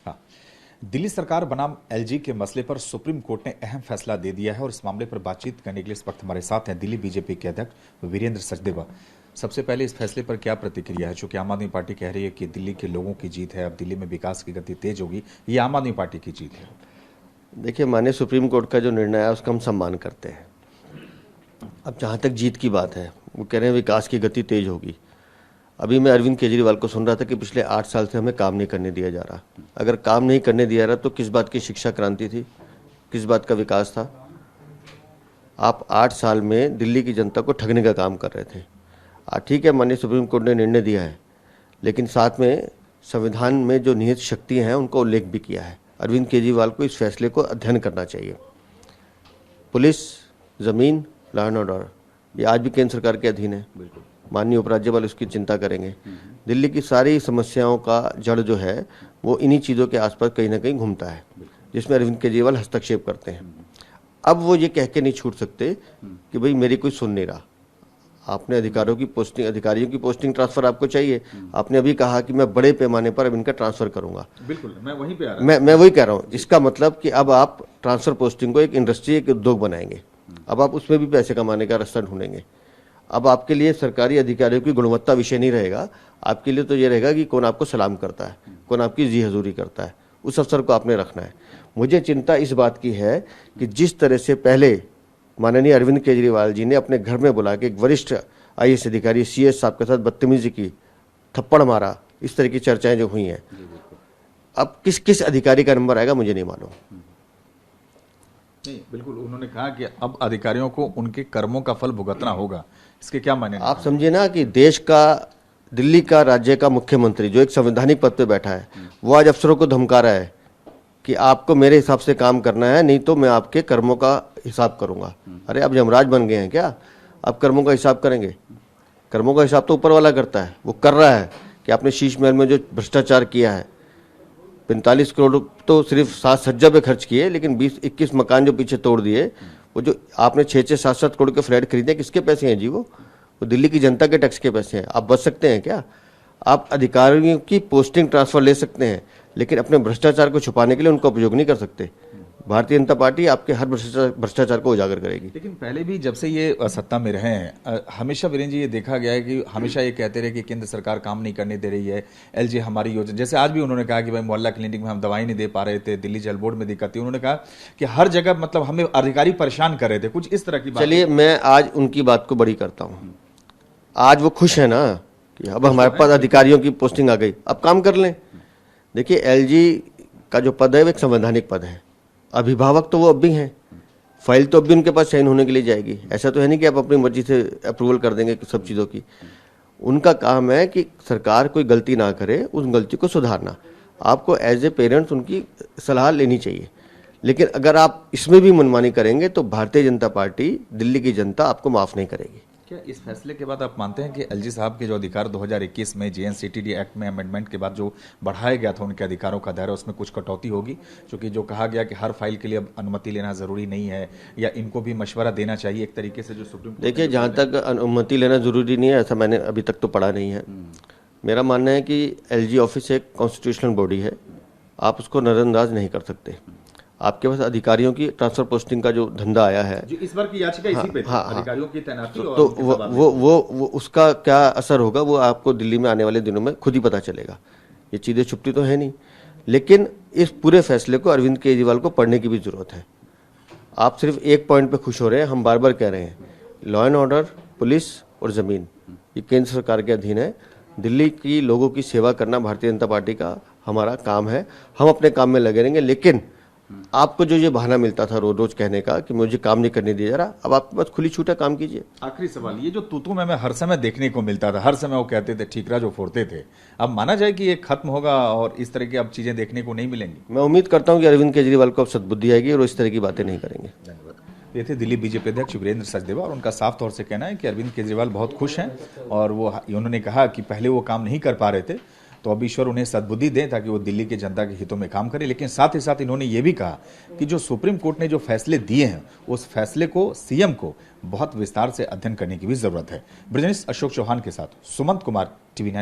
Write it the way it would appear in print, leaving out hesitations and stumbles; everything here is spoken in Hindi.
हाँ। दिल्ली सरकार बनाम एलजी के मसले पर सुप्रीम कोर्ट ने अहम फैसला दे दिया है और इस मामले पर बातचीत करने के लिए इस वक्त हमारे साथ हैं दिल्ली बीजेपी के अध्यक्ष वीरेंद्र सचदेवा। सबसे पहले इस फैसले पर क्या प्रतिक्रिया है? चूंकि आम आदमी पार्टी कह रही है कि दिल्ली के लोगों की जीत है, अब दिल्ली में विकास की गति तेज होगी, ये आम आदमी पार्टी की जीत है। देखिए, माननीय सुप्रीम कोर्ट का जो निर्णय है उसका हम सम्मान करते हैं। अब जहाँ तक जीत की बात है, वो कह रहे हैं विकास की गति तेज होगी। अभी मैं अरविंद केजरीवाल को सुन रहा था कि पिछले 8 साल से हमें काम नहीं करने दिया जा रहा। अगर काम नहीं करने दिया रहा तो किस बात की शिक्षा क्रांति थी, किस बात का विकास था? आप 8 साल में दिल्ली की जनता को ठगने का काम कर रहे थे। ठीक है, माननीय सुप्रीम कोर्ट ने निर्णय दिया है, लेकिन साथ में संविधान में जो निहित शक्तियाँ हैं उनका उल्लेख भी किया है। अरविंद केजरीवाल को इस फैसले को अध्ययन करना चाहिए। पुलिस, ज़मीन, लॉ एंड ऑर्डर, ये आज भी केंद्र सरकार के अधीन है। माननीय उपराज्यपाल उसकी चिंता करेंगे। दिल्ली की सारी समस्याओं का जड़ जो है वो इन्हीं चीज़ों के आसपास कहीं ना कहीं घूमता है, जिसमें अरविंद केजरीवाल हस्तक्षेप करते हैं। अब वो ये कह के नहीं छूट सकते कि भाई मेरी कोई सुन नहीं रहा। आपने अधिकारियों की पोस्टिंग ट्रांसफर आपको चाहिए। आपने अभी कहा कि मैं बड़े पैमाने पर अब इनका ट्रांसफर करूंगा। बिल्कुल, मैं वहीं पे आ रहा हूं। मैं वही कह रहा हूँ। इसका मतलब कि अब आप ट्रांसफर पोस्टिंग को एक इंडस्ट्री, एक उद्योग बनाएंगे। अब आप उसमें भी पैसे कमाने का रास्ता ढूंढेंगे। अब आपके लिए सरकारी अधिकारियों की गुणवत्ता विषय नहीं रहेगा। आपके लिए तो ये रहेगा कि कौन आपको सलाम करता है, कौन आपकी जी हजूरी करता है। उस अवसर को आपने रखना है। मुझे चिंता इस बात की है कि जिस तरह से पहले माननीय अरविंद केजरीवाल जी ने अपने घर में बुला के एक वरिष्ठ IAS अधिकारी CS साहब के साथ बदतमीजी की, थप्पड़ मारा, इस तरह की चर्चाएं जो हुई हैं, अब किस किस अधिकारी का नंबर आएगा मुझे नहीं मालूम। नहीं, बिल्कुल, उन्होंने कहा कि अब अधिकारियों को उनके कर्मों का फल भुगतना होगा। इसके क्या मायने? आप समझे ना कि देश का, दिल्ली का राज्य का मुख्यमंत्री जो एक संवैधानिक पद पे बैठा है, वो आज अफसरों को धमका रहा है कि आपको मेरे हिसाब से काम करना है, नहीं तो मैं आपके कर्मों का हिसाब करूंगा। अरे अब यमराज बन गए हैं क्या? आप कर्मों का हिसाब करेंगे? कर्मों का हिसाब तो ऊपर वाला करता है। वो कर रहा है कि आपने शीश महल में जो भ्रष्टाचार किया है, 45 करोड़ तो सिर्फ साज सज्जा पे खर्च किए, लेकिन 20-21 मकान जो पीछे तोड़ दिए, वो जो आपने 6-6, 7-7 करोड़ के फ्लैट खरीदे, किसके पैसे हैं जी? वो दिल्ली की जनता के टैक्स के पैसे हैं। आप बच सकते हैं क्या? आप अधिकारियों की पोस्टिंग ट्रांसफर ले सकते हैं, लेकिन अपने भ्रष्टाचार को छुपाने के लिए उनका उपयोग नहीं कर सकते। भारतीय जनता पार्टी आपके हर भ्रष्टाचार को उजागर करेगी। लेकिन पहले भी जब से ये सत्ता में रहे हैं, हमेशा वीरेंद्र जी ये देखा गया है कि हमेशा ये कहते रहे कि केंद्र सरकार काम नहीं करने दे रही है, LG हमारी योजना, जैसे आज भी उन्होंने कहा कि भाई मोहल्ला क्लिनिक में हम दवाई नहीं दे पा रहे थे, दिल्ली जल बोर्ड में दिक्कत थी। उन्होंने कहा कि हर जगह मतलब हमें अधिकारी परेशान कर रहे थे, कुछ इस तरह की बात। चलिए, मैं आज उनकी बात को बड़ी करता हूँ। आज वो खुश है ना कि अब हमारे पास अधिकारियों की पोस्टिंग आ गई, अब काम कर लें। देखिए, LG का जो पद है वो एक संवैधानिक पद है। अभिभावक तो वो अब भी हैं, फाइल तो अब भी उनके पास साइन होने के लिए जाएगी। ऐसा तो है नहीं कि आप अपनी मर्जी से अप्रूवल कर देंगे सब चीज़ों की। उनका काम है कि सरकार कोई गलती ना करे, उस गलती को सुधारना। आपको एज ए पेरेंट्स उनकी सलाह लेनी चाहिए। लेकिन अगर आप इसमें भी मनमानी करेंगे तो भारतीय जनता पार्टी, दिल्ली की जनता आपको माफ़ नहीं करेगी। क्या इस फैसले के बाद आप मानते हैं कि LG साहब के जो अधिकार 2021 में JNCTD एक्ट में अमेंडमेंट के बाद जो बढ़ाया गया था उनके अधिकारों का दायरा, उसमें कुछ कटौती होगी? क्योंकि जो कहा गया कि हर फाइल के लिए अब अनुमति लेना जरूरी नहीं है, या इनको भी मशवरा देना चाहिए एक तरीके से, जो सुप्रीम कोर्ट। देखिए, जहाँ तक अनुमति लेना जरूरी नहीं है, ऐसा मैंने अभी तक तो पढ़ा नहीं है। मेरा मानना है कि LG ऑफिस एक कॉन्स्टिट्यूशनल बॉडी है, आप उसको नजरअंदाज नहीं कर सकते। आपके पास अधिकारियों की ट्रांसफर पोस्टिंग का जो धंधा आया है, जो इस बार की याचिका इसी पे थी, अधिकारियों की तैनाती, तो वो उसका क्या असर होगा वो आपको दिल्ली में आने वाले दिनों में खुद ही पता चलेगा। ये चीज़ें छुपती तो है नहीं। लेकिन इस पूरे फैसले को अरविंद केजरीवाल को पढ़ने की भी जरूरत है। आप सिर्फ एक पॉइंट पे खुश हो रहे हैं। हम बार बार कह रहे हैं, लॉ एंड ऑर्डर, पुलिस और ज़मीन, ये केंद्र सरकार के अधीन है। दिल्ली की लोगों की सेवा करना भारतीय जनता पार्टी का हमारा काम है। हम अपने काम में लगे रहेंगे। लेकिन आपको जो ये बहाना मिलता था रोज रोज कहने का कि मुझे काम नहीं करने दिया जा रहा, अब आपके पास खुली छूट है, काम कीजिए। आखिरी सवाल, ये जो तूतू में हर समय देखने को मिलता था, हर समय वो कहते थे ठीकरा जो फोड़ते थे, अब माना जाए कि ये खत्म होगा और इस तरह की अब चीजें देखने को नहीं मिलेंगी? मैं उम्मीद करता हूं कि अरविंद केजरीवाल को अब सद्बुद्धि आएगी और इस तरह की बातें नहीं करेंगे। धन्यवाद। ये थे दिल्ली बीजेपी अध्यक्ष वीरेंद्र सचदेवा, और उनका साफ तौर से कहना है कि अरविंद केजरीवाल बहुत खुश हैं, और वो उन्होंने कहा कि पहले वो काम नहीं कर पा रहे थे, तो अब ईश्वर उन्हें सद्बुद्धि दें ताकि वो दिल्ली के जनता के हितों में काम करें। लेकिन साथ ही साथ इन्होंने ये भी कहा कि जो सुप्रीम कोर्ट ने जो फैसले दिए हैं, उस फैसले को CM को बहुत विस्तार से अध्ययन करने की भी जरूरत है। ब्रिजनेस अशोक चौहान के साथ सुमंत कुमार, TV9।